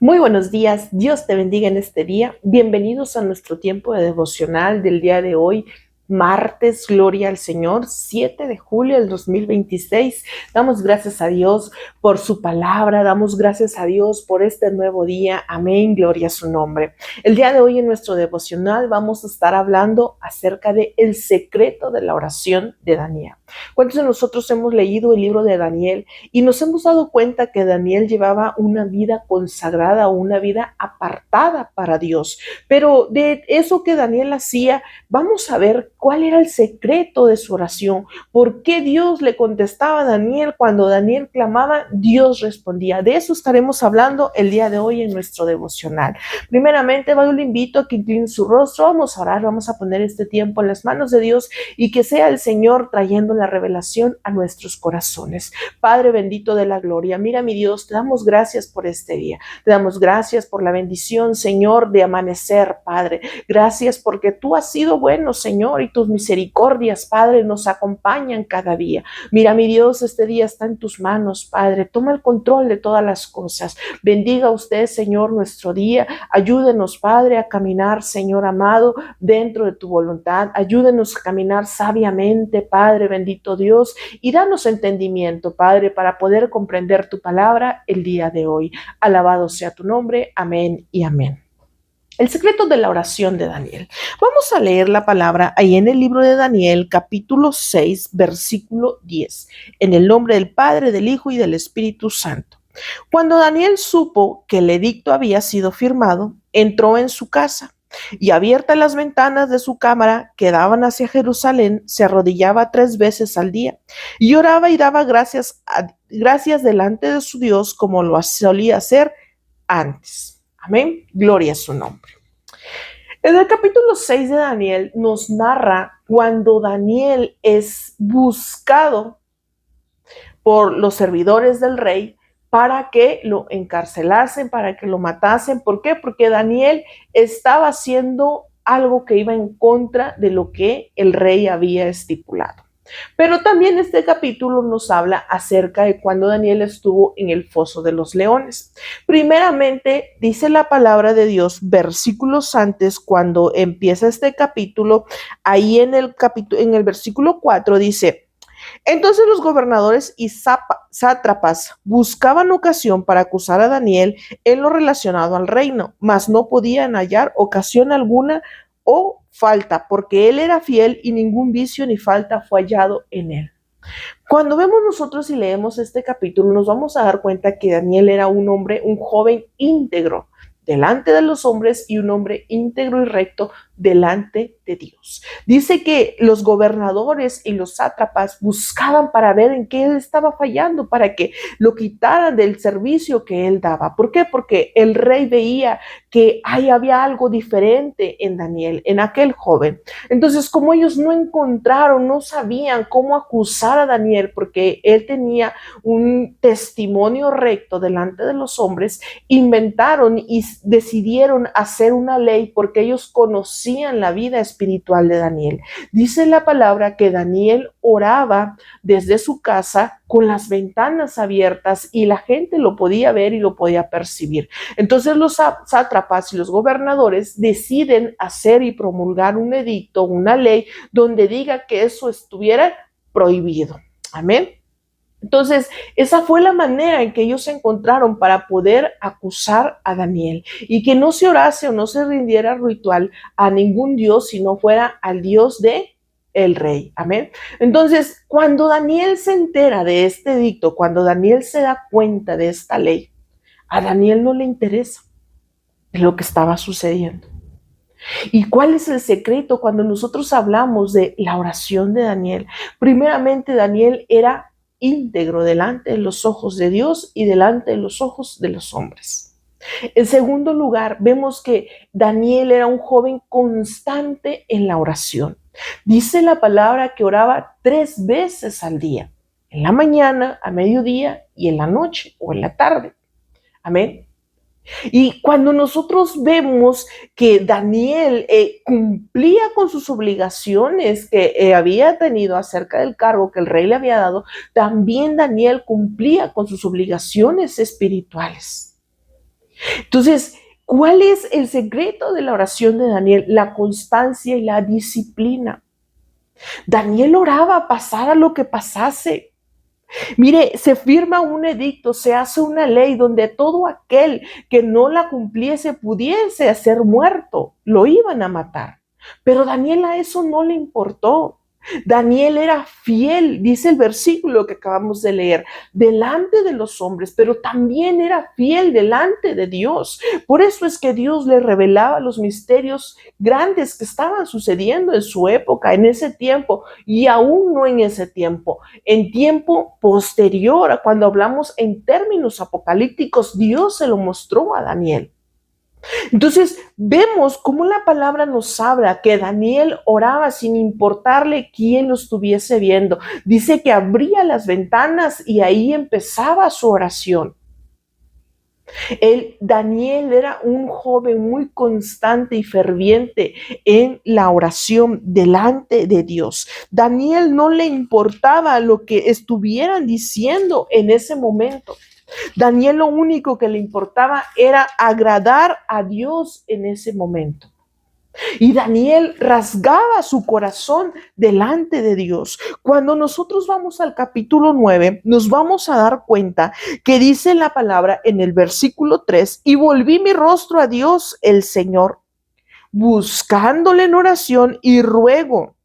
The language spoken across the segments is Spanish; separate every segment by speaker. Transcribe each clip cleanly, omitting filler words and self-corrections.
Speaker 1: Muy buenos días, Dios te bendiga en este día. Bienvenidos a nuestro tiempo de devocional del día de hoy, martes, gloria al Señor, 7 de julio del 2026. Damos gracias a Dios por su palabra, damos gracias a Dios por este nuevo día. Amén, gloria a su nombre. El día de hoy en nuestro devocional vamos a estar hablando acerca de el secreto de la oración de Daniel. ¿Cuántos de nosotros hemos leído el libro de Daniel y nos hemos dado cuenta que Daniel llevaba una vida consagrada, una vida apartada para Dios? Pero de eso que Daniel hacía, vamos a ver cuál era el secreto de su oración. ¿Por qué Dios le contestaba a Daniel cuando Daniel clamaba? Dios respondía. De eso estaremos hablando el día de hoy en nuestro devocional. Primeramente, yo le invito a que incline su rostro. Vamos a orar, vamos a poner este tiempo en las manos de Dios y que sea el Señor trayendo la revelación a nuestros corazones. Padre bendito de la gloria, mira mi Dios, te damos gracias por este día. Te damos gracias por la bendición, Señor, de amanecer, Padre. Gracias porque tú has sido bueno, Señor, y tus misericordias, Padre, nos acompañan cada día. Mira, mi Dios, este día está en tus manos, Padre. Toma el control de todas las cosas. Bendiga usted, Señor, nuestro día. Ayúdenos, Padre, a caminar, Señor amado, dentro de tu voluntad. Ayúdenos a caminar sabiamente, Padre, bendito Dios, y danos entendimiento, Padre, para poder comprender tu palabra el día de hoy. Alabado sea tu nombre. Amén y amén. El secreto de la oración de Daniel. Vamos a leer la palabra ahí en el libro de Daniel, capítulo 6, versículo 10. En el nombre del Padre, del Hijo y del Espíritu Santo. Cuando Daniel supo que el edicto había sido firmado, entró en su casa y abiertas las ventanas de su cámara que daban hacia Jerusalén, se arrodillaba 3 veces al día y oraba y daba gracias delante de su Dios como lo solía hacer antes. Amén. Gloria a su nombre. En el capítulo 6 de Daniel nos narra cuando Daniel es buscado por los servidores del rey para que lo encarcelasen, para que lo matasen. ¿Por qué? Porque Daniel estaba haciendo algo que iba en contra de lo que el rey había estipulado. Pero también este capítulo nos habla acerca de cuando Daniel estuvo en el foso de los leones. Primeramente, dice la palabra de Dios, versículos antes, cuando empieza este capítulo, ahí en el versículo 4 dice: entonces los gobernadores y sátrapas buscaban ocasión para acusar a Daniel en lo relacionado al reino, mas no podían hallar ocasión alguna o falta, porque él era fiel y ningún vicio ni falta fue hallado en él. Cuando vemos nosotros y leemos este capítulo, nos vamos a dar cuenta que Daniel era un hombre, un joven íntegro delante de los hombres y un hombre íntegro y recto delante de Dios. Dice que los gobernadores y los sátrapas buscaban para ver en qué él estaba fallando, para que lo quitaran del servicio que él daba. ¿Por qué? Porque el rey veía que ahí había algo diferente en Daniel, en aquel joven. Entonces, como ellos no encontraron, no sabían cómo acusar a Daniel, porque él tenía un testimonio recto delante de los hombres, inventaron y decidieron hacer una ley porque ellos conocían la vida espiritual de Daniel. Dice la palabra que Daniel oraba desde su casa con las ventanas abiertas y la gente lo podía ver y lo podía percibir. Entonces los sátrapas y los gobernadores deciden hacer y promulgar un edicto, una ley donde diga que eso estuviera prohibido. Amén. Entonces, esa fue la manera en que ellos se encontraron para poder acusar a Daniel y que no se orase o no se rindiera ritual a ningún dios, si no fuera al Dios de el rey. Amén. Entonces, cuando Daniel se entera de este edicto, cuando Daniel se da cuenta de esta ley, a Daniel no le interesa lo que estaba sucediendo. ¿Y cuál es el secreto cuando nosotros hablamos de la oración de Daniel? Primeramente, Daniel era íntegro delante de los ojos de Dios y delante de los ojos de los hombres. En segundo lugar, vemos que Daniel era un joven constante en la oración. Dice la palabra que oraba 3 veces al día, en la mañana, a mediodía y en la noche o en la tarde. Amén. Y cuando nosotros vemos que Daniel cumplía con sus obligaciones que había tenido acerca del cargo que el rey le había dado, también Daniel cumplía con sus obligaciones espirituales. Entonces, ¿cuál es el secreto de la oración de Daniel? La constancia y la disciplina. Daniel oraba pasara lo que pasase. Mire, se firma un edicto, se hace una ley donde todo aquel que no la cumpliese pudiese ser muerto, lo iban a matar. Pero Daniel a eso no le importó. Daniel era fiel, dice el versículo que acabamos de leer, delante de los hombres, pero también era fiel delante de Dios. Por eso es que Dios le revelaba los misterios grandes que estaban sucediendo en su época, en ese tiempo, y aún no en ese tiempo. En tiempo posterior, cuando hablamos en términos apocalípticos, Dios se lo mostró a Daniel. Entonces, vemos cómo la palabra nos habla que Daniel oraba sin importarle quién lo estuviese viendo. Dice que abría las ventanas y ahí empezaba su oración. Daniel era un joven muy constante y ferviente en la oración delante de Dios. Daniel no le importaba lo que estuvieran diciendo en ese momento. Daniel lo único que le importaba era agradar a Dios en ese momento. Y Daniel rasgaba su corazón delante de Dios. Cuando nosotros vamos al capítulo 9, nos vamos a dar cuenta que dice la palabra en el versículo 3, y volví mi rostro a Dios el Señor, buscándole en oración y ruego,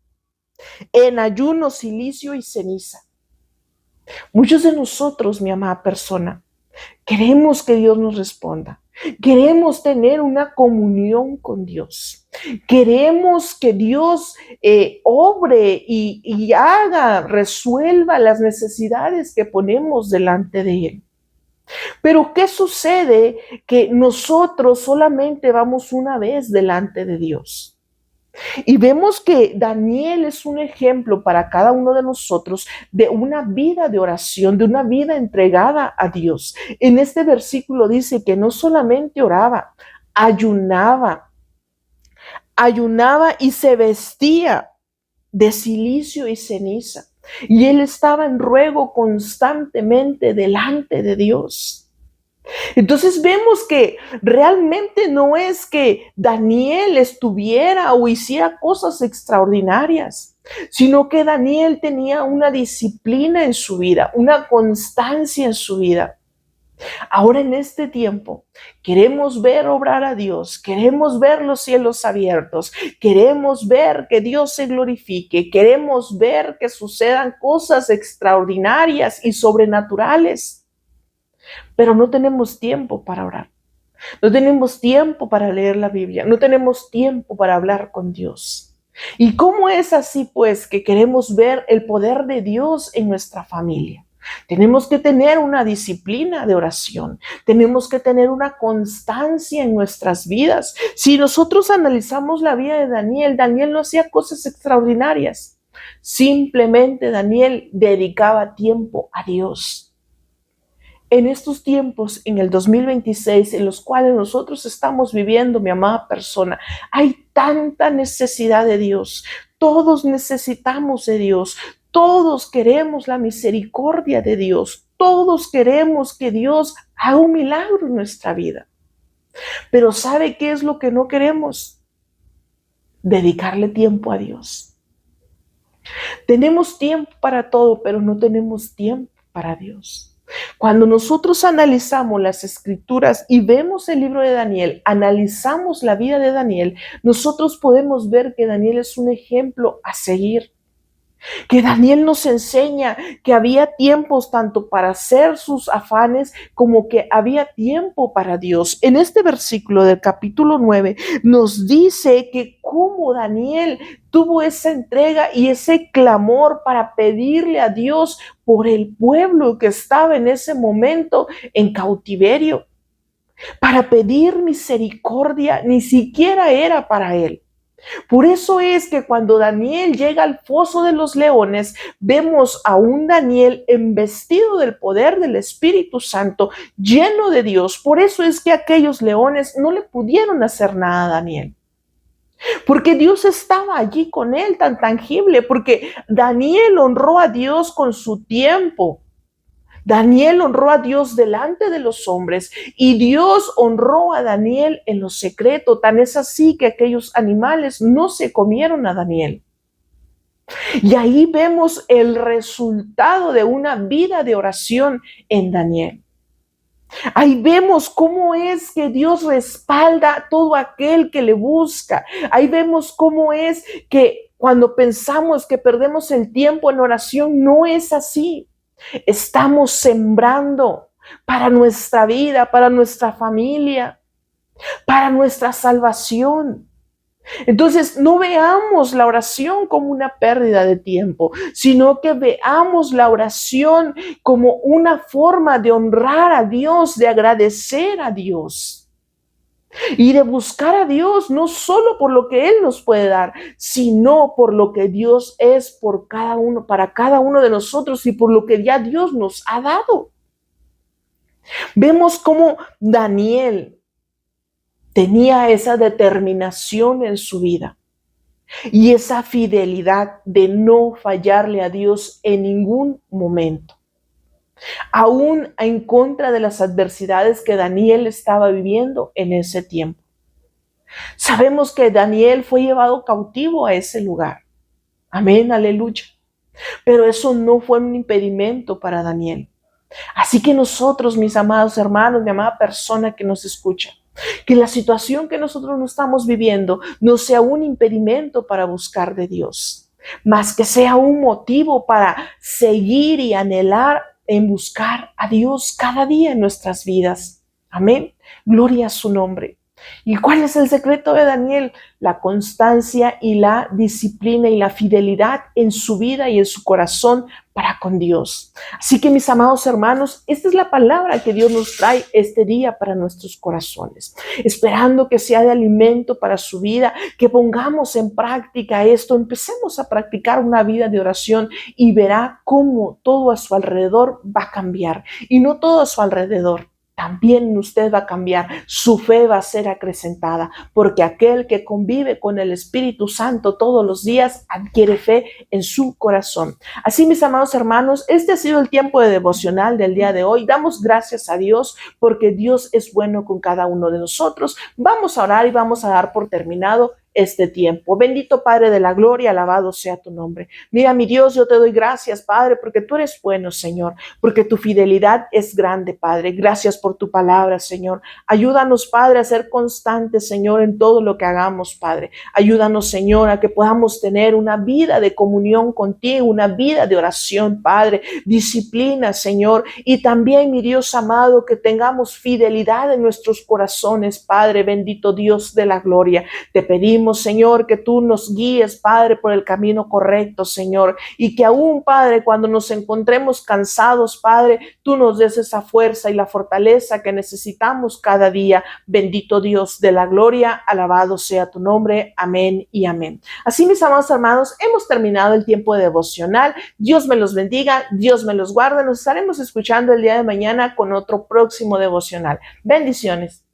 Speaker 1: en ayuno, cilicio y ceniza. Muchos de nosotros, mi amada persona, queremos que Dios nos responda. Queremos tener una comunión con Dios. Queremos que Dios obre y haga, resuelva las necesidades que ponemos delante de Él. Pero ¿qué sucede? Que nosotros solamente vamos una vez delante de Dios. Y vemos que Daniel es un ejemplo para cada uno de nosotros de una vida de oración, de una vida entregada a Dios. En este versículo dice que no solamente oraba, ayunaba y se vestía de cilicio y ceniza. Y él estaba en ruego constantemente delante de Dios. Entonces vemos que realmente no es que Daniel estuviera o hiciera cosas extraordinarias, sino que Daniel tenía una disciplina en su vida, una constancia en su vida. Ahora en este tiempo queremos ver obrar a Dios, queremos ver los cielos abiertos, queremos ver que Dios se glorifique, queremos ver que sucedan cosas extraordinarias y sobrenaturales. Pero no tenemos tiempo para orar. No tenemos tiempo para leer la Biblia. No tenemos tiempo para hablar con Dios. ¿Y cómo es así, pues, que queremos ver el poder de Dios en nuestra familia? Tenemos que tener una disciplina de oración. Tenemos que tener una constancia en nuestras vidas. Si nosotros analizamos la vida de Daniel, Daniel no hacía cosas extraordinarias. Simplemente Daniel dedicaba tiempo a Dios. En estos tiempos, en el 2026, en los cuales nosotros estamos viviendo, mi amada persona, hay tanta necesidad de Dios. Todos necesitamos de Dios. Todos queremos la misericordia de Dios. Todos queremos que Dios haga un milagro en nuestra vida. Pero ¿sabe qué es lo que no queremos? Dedicarle tiempo a Dios. Tenemos tiempo para todo, pero no tenemos tiempo para Dios. Cuando nosotros analizamos las escrituras y vemos el libro de Daniel, analizamos la vida de Daniel, nosotros podemos ver que Daniel es un ejemplo a seguir. Que Daniel nos enseña que había tiempos tanto para hacer sus afanes como que había tiempo para Dios. En este versículo del capítulo 9 nos dice que cómo Daniel tuvo esa entrega y ese clamor para pedirle a Dios por el pueblo que estaba en ese momento en cautiverio. Para pedir misericordia, ni siquiera era para él. Por eso es que cuando Daniel llega al foso de los leones, vemos a un Daniel embestido del poder del Espíritu Santo, lleno de Dios. Por eso es que aquellos leones no le pudieron hacer nada a Daniel. Porque Dios estaba allí con él tan tangible, porque Daniel honró a Dios con su tiempo. Daniel honró a Dios delante de los hombres y Dios honró a Daniel en lo secreto. Tan es así que aquellos animales no se comieron a Daniel. Y ahí vemos el resultado de una vida de oración en Daniel. Ahí vemos cómo es que Dios respalda a todo aquel que le busca. Ahí vemos cómo es que cuando pensamos que perdemos el tiempo en oración, no es así. Estamos sembrando para nuestra vida, para nuestra familia, para nuestra salvación. Entonces, no veamos la oración como una pérdida de tiempo, sino que veamos la oración como una forma de honrar a Dios, de agradecer a Dios y de buscar a Dios no solo por lo que Él nos puede dar, sino por lo que Dios es por cada uno, para cada uno de nosotros y por lo que ya Dios nos ha dado. Vemos cómo Daniel tenía esa determinación en su vida y esa fidelidad de no fallarle a Dios en ningún momento. Aún en contra de las adversidades que Daniel estaba viviendo en ese tiempo. Sabemos que Daniel fue llevado cautivo a ese lugar. Amén, aleluya. Pero eso no fue un impedimento para Daniel. Así que nosotros, mis amados hermanos, mi amada persona que nos escucha, que la situación que nosotros no estamos viviendo no sea un impedimento para buscar de Dios, más que sea un motivo para seguir y anhelar en buscar a Dios cada día en nuestras vidas. Amén. Gloria a su nombre. ¿Y cuál es el secreto de Daniel? La constancia y la disciplina y la fidelidad en su vida y en su corazón para con Dios. Así que, mis amados hermanos, esta es la palabra que Dios nos trae este día para nuestros corazones, esperando que sea de alimento para su vida, que pongamos en práctica esto, empecemos a practicar una vida de oración y verá cómo todo a su alrededor va a cambiar. Y no todo a su alrededor, también usted va a cambiar, su fe va a ser acrecentada, porque aquel que convive con el Espíritu Santo todos los días adquiere fe en su corazón. Así, mis amados hermanos, este ha sido el tiempo de devocional del día de hoy. Damos gracias a Dios porque Dios es bueno con cada uno de nosotros. Vamos a orar y vamos a dar por terminado este tiempo. Bendito Padre de la gloria, alabado sea tu nombre. Mira, mi Dios, yo te doy gracias, Padre, porque tú eres bueno, Señor, porque tu fidelidad es grande, Padre. Gracias por tu palabra, Señor. Ayúdanos, Padre, a ser constantes, Señor, en todo lo que hagamos, Padre. Ayúdanos, Señor, a que podamos tener una vida de comunión contigo, una vida de oración, Padre. Disciplina, Señor, y también, mi Dios amado, que tengamos fidelidad en nuestros corazones, Padre, bendito Dios de la gloria. Te pedimos, Señor, que tú nos guíes, Padre, por el camino correcto, Señor, y que aún, Padre, cuando nos encontremos cansados, Padre, tú nos des esa fuerza y la fortaleza que necesitamos cada día. Bendito Dios de la gloria, alabado sea tu nombre. Amén y amén. Así, mis amados hermanos, hemos terminado el tiempo de devocional. Dios me los bendiga, Dios me los guarde. Nos estaremos escuchando el día de mañana con otro próximo devocional. Bendiciones.